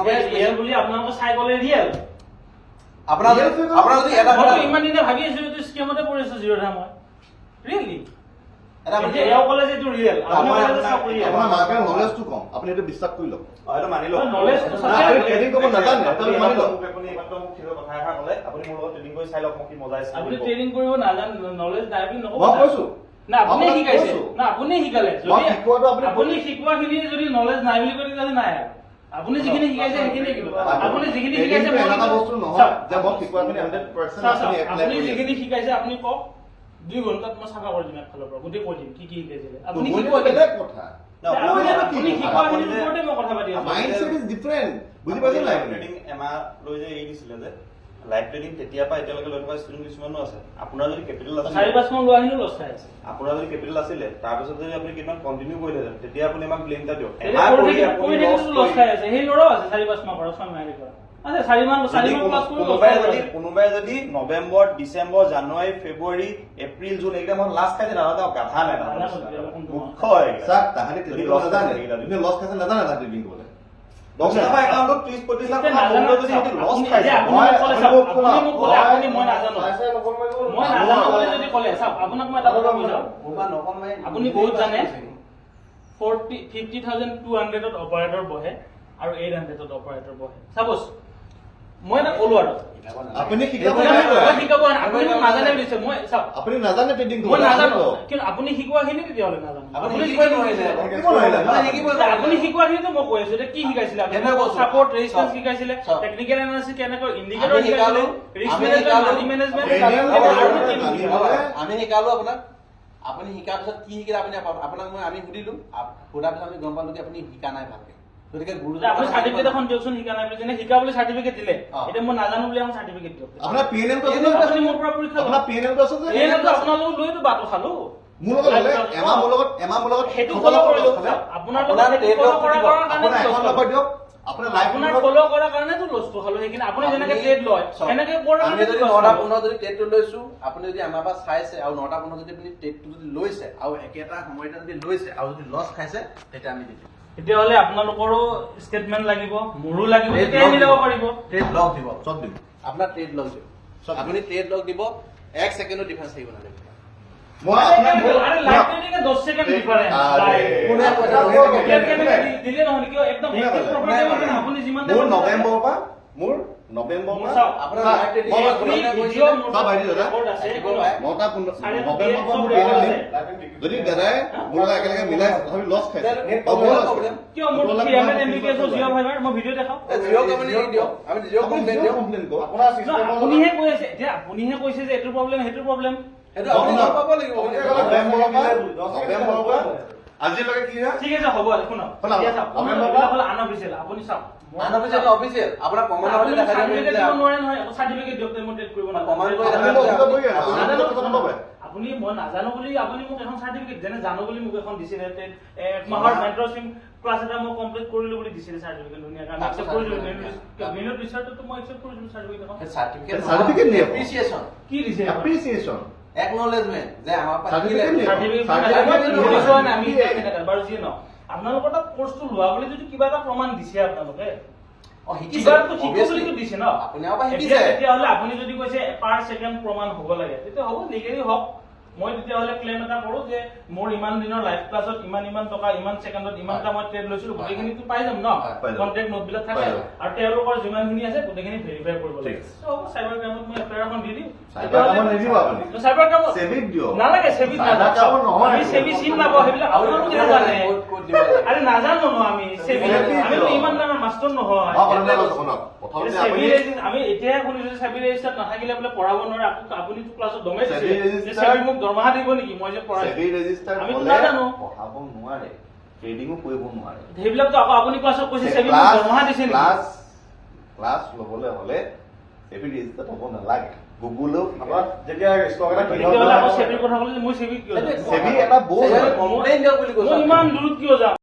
আপোনালোকে ৰিয়েল বুলি আপোনালোকে চাই গ'লে ৰিয়েল আপোনাৰ যদি এটা মই ইমান দিনে ভাবি আছো এইটো স্কেমতে পৰি আছো জিৰ'ধা মই ৰিয়েলি এয়াও ক'লে যে এইটো ৰিয়েল আপোনাৰ মাৰ্কেট নলেজটো কম আপুনি এইটো বিশ্বাস কৰি লওক এইটো মানি লওক নলেজটো ট্ৰেডিং কৰিব নাজানে আপুনি মানি লওক আপুনি একদম ঠিক কথা এটা ক'লে আপুনি মোৰ লগত ট্ৰেডিং কৰি চাই লওক মোক কি মজা আছে আপুনি ট্ৰেডিং কৰিব নাজানে নলেজ নাই বুলি নক'ব মই কৈছো না আপুনি শিকাইছে না আপুনি শিকালে মই শিকোৱাটো আপুনি শিকোৱাখিনি যদি নলেজ নাই বুলি কয় তেতিয়াহ'লে নাই আৰু আপুনি যিখিনি শিকাইছে সেইখিনি আপুনি যিখিনি শিকাইছে এটা বস্তু নহয় যে মই শিকোৱাখিনি 100% আপুনি যিখিনি শিকাইছে আপুনি কওক 2 ঘণ্টাত মই চাফা কৰি দিম একফালৰ পৰা গোটেই কৈ দিম কি কি শিকাইছিলে আপুনি শিকোৱা বেলেগ কথা আপুনি শিকোৱাখিনিৰ ওপৰতে মই কথা পাতি আছো মাইণ্ডছেট ইজ ডিফাৰেণ্ট বুজি পাইছে নাই ট্ৰেডিং এমাহ লৈ যে এৰি দিছিলে যে লাইভ ট্ৰেডিং তেতিয়াৰ পৰা এতিয়ালৈকে লৈ থকা ষ্টুডেণ্ট কিছুমানো আছে আপোনাৰ যদি কেপিটেল আছে 4-5 মান লোৱা আহিনো লছ খাই আছে আপোনাৰ যদি কেপিটেল আছিলে তাৰপিছত যদি আপুনি কিমান কন্টিনিউ কৰিলেহেঁতেন তেতিয়া আপুনি আমাক ব্লেম এটা দিয়ক লছ খাই আছে সেই ল'ৰাও আছে 4-5 মাহ পৰা 6 মাহ পৰা আছে 4 মাহ প্লাছ কোনোবাই যদি নৱেম্বৰ ডিচেম্বৰ জানুৱাৰী ফেব্ৰুৱাৰী এপ্ৰিল জুন এইকেইটা মই লাষ্ট খাইছে নাজানো গাধা নাই মুখ্য হয় চাক তাহানি ট্ৰেডিং লছ নাজানে তুমি লছ খাইছে নাজানে তাহানি ট্ৰেডিং কৰিলে 10 টকা একাউণ্টত 30-35 লাখ টকা যদি লছ খাইছে মই নাজানো বুলি যদি ক'লে চাওক আপোনাক মই এটা কথা বুজাও আপুনি বহুত জানে 50,200ত অপাৰেটৰ বহে আৰু 800ত অপাৰেটৰ বহে সাপোজ মই এটা ক'লো আৰু আপুনি শিকাব আপুনি নাজানে বুলিছে মই চাওক আপুনি নাজানে ট্ৰেডিং মই নাজানো কিন্তু আপুনি শিকোৱাখিনি তেতিয়াহ'লে নাজানো আপুনি শিকাই নোৱাৰিলে আপুনি শিকোৱাখিনিতো মই কৈ আছো কি শিকাইছিলে আপুনি সাপোৰ্ট ৰেজিষ্টেন্স শিকাইছিলে টেকনিকেল এনালাইসিস কেনেকৈ ইন্ডিকেটৰ শিকাইছিলে ৰিস্ক মেনেজমেন্ট মানি মেনেজমেন্ট আমি শিকালো আপোনাক আপুনি শিকাৰ পিছত কি শিকিলে আপুনি আপোনাক মই আমি সুধিলো সোধাৰ পিছত আমি গম পালো যে আপুনি শিকা নাই ভালকে গতিকে আপুনি সাৰ্টিফিকেট এখন দিয়কচোন শিকা নাই বুলি যেনে শিকা বুলি সাৰ্টিফিকেট দিলে এতিয়া মই নাজানো বুলি এখন সাৰ্টিফিকেট দিয়ক আপোনাৰ পিএনএল টো আছে আপুনি মোৰ পৰা পৰীক্ষা আপোনাৰ পিএনএল টো আছে যে পিএনএল টো আপোনালোক লৈতো বাটো খালো মোৰ লগত হলে এমাহ মোৰ লগত সেইটো ফলো কৰিলো আপোনাৰ ফলো কৰাৰ কাৰণে এখন লগাই দিয়ক আপোনাৰ লাইফ আপোনাৰ ফলো কৰাৰ কাৰণে তো লষ্ট খালো সেইখিনি আপুনি যেনেকে ট্ৰেড লয় এনেকে আমি যদি 9:15 যদি ট্ৰেডটো লৈছো আপুনি যদি আমাৰ পৰা চাইছে আৰু 9:15 যদি আপুনি ট্ৰেডটো যদি লৈছে আৰু একেটা সময়তে যদি লৈছে আৰু যদি লছ খাইছে তেতিয়া আমি দিম তেতিয়াহ'লে আপোনালোকৰো ষ্টেটমেন্ট লাগিব মোৰো লাগিব তেতিয়া মিলাব পাৰিব ট্ৰেড লগ দিব চব দিম আপোনাৰ ট্ৰেড লগ দিব আপুনি ট্ৰেড লগ দিব 1 সেকেন্ডৰ ডিফাৰেন্স থাকিব নালাগে মই আপোনাৰ আৰে লাইভ ট্ৰেডিং 10 সেকেন্ড ডিফাৰেন্স কোনে কৈছে দিলে নহয় কিয় একদম এক্টিভ প্ৰপাৰ্টি আপুনি যিমান মোৰ নৱেম্বৰৰ পৰা মোৰ নৱেম্বৰৰ পৰা আপোনাৰ লাইভ ট্ৰেডিং সব আইডি দাদা নটা নৱেম্বৰৰ পৰা মোৰ যদি দাদাই মোৰ লগত একেলগে মিলাই তথাপি লছ খাইছে কিয় মোৰ পিএমএন এমবিপিএছ জিঅ' ফাইবাৰ মই ভিডিঅ' দেখাও জিঅ' কোম্পানী দিও আমি জিঅ' কোম্পানী দিও কমপ্লেইন কৰো আপোনাৰ চিষ্টেম আপুনিহে কৈ আছে এতিয়া আপুনিহে কৈছে যে এইটো প্ৰব্লেম সেইটো প্ৰব্লেম সেইটো আপুনি পাব লাগিব নৱেম্বৰৰ পৰা আজিলৈকে কি হয় ঠিক আছে হ'ব শুনক এতিয়া চাওক আনঅফিচিয়েল আপুনি চাওক আনঅফিচিয়েল অফিচিয়েল আপোনাৰ কমন হলে দেখা সাৰ্টিফিকেট দিব নোৱাৰে নহয় সাৰ্টিফিকেট দিয়ক মই ট্ৰেড কৰিব কমন কৰি আপুনি মই নাজানো বুলি আপুনি মোক এখন সাৰ্টিফিকেট যেনে জানো বুলি মোক এখন দিছিলে এক মাহৰ মেন্টৰশ্বিপ ক্লাছ এটা মই কমপ্লিট কৰিলো বুলি দিছিলে সাৰ্টিফিকেট ধুনীয়াকৈ আমি একচেপ্ট কৰিলো মেইনত ৰিচাৰ্চটো মই একচেপ্ট কৰিলো সাৰ্টিফিকেট এখন সাৰ্টিফিকেট নিয়ে এপ্ৰিচিয়েচন কি দিছে এপ্ৰিচিয়েচন একনলেজমেন্ট যে আমাৰ আমি বাৰু যি ন আপোনালোকৰ তাত কোৰ্সটো লোৱা বুলি যদি কিবা এটা প্ৰমাণ দিছে আপোনালোকে দিছে ন তেতিয়াহ'লে আপুনি যদি কৈছে পাৰ ছেকেণ্ড প্ৰমাণ হ'ব লাগে তেতিয়া হ'ব লিগেলি হওক মই তেতিয়াহ'লে ক্লেইম এটা কৰো যে মোৰ ইমান দিনৰ লাইভ ক্লাছত ইমান টকা ইমান ছেকেণ্ডত ইমানটা মই ট্ৰেড লৈছিলো গোটেইখিনিতো পাই যাম ন কন্টেক্ট নোটবিলাক থাকে আৰু তেওঁলোকৰ যিমানখিনি আছে গোটেইখিনি ভেৰিফাই কৰিব লাগে হ'ব চাইবাৰ ক্ৰাইমত মই এফআইআৰ এখন দি দিম চাইবাৰ ক্ৰাইমত সেবিক দিও নালাগে সেবিক আমি সেবি চিন নাপাওঁ সেইবিলাক আপোনালোকে জানে আৰে নাজানো ন আমি সেবি আমিতো ইমান ডাঙৰ মাষ্টৰ নহয় আমি এতিয়াই শুনিছো যে সেবি ৰেজিষ্টাৰ নাথাকিলে বোলে পঢ়াব নোৱাৰে আপুনিতো ক্লাছত দমাই দিছে সেবি মোক দৰমহা দিব নেকি মই যে পঢ়াই সেবি ৰেজিষ্টাৰ আমি নাজানো পঢ়াব নোৱাৰে ট্ৰেডিংও কৰিব নোৱাৰে সেইবিলাকতো আকৌ আপুনি ক্লাছত কৈছে সেবি মোক দৰমহা দিছে নেকি ক্লাছ লবলৈ হলে সেবি ৰেজিষ্টাৰ হ'ব নালাগে গুগলেও আপোনাৰ যেতিয়া ষ্টক এটা কিনিব সেবিৰ কথা ক'লে মই সেবি কিয় সেবি এটা বৰ্ড কমপ্লেইন দিয়ক বুলি কৈছো মই ইমান দূৰত কিয় যাম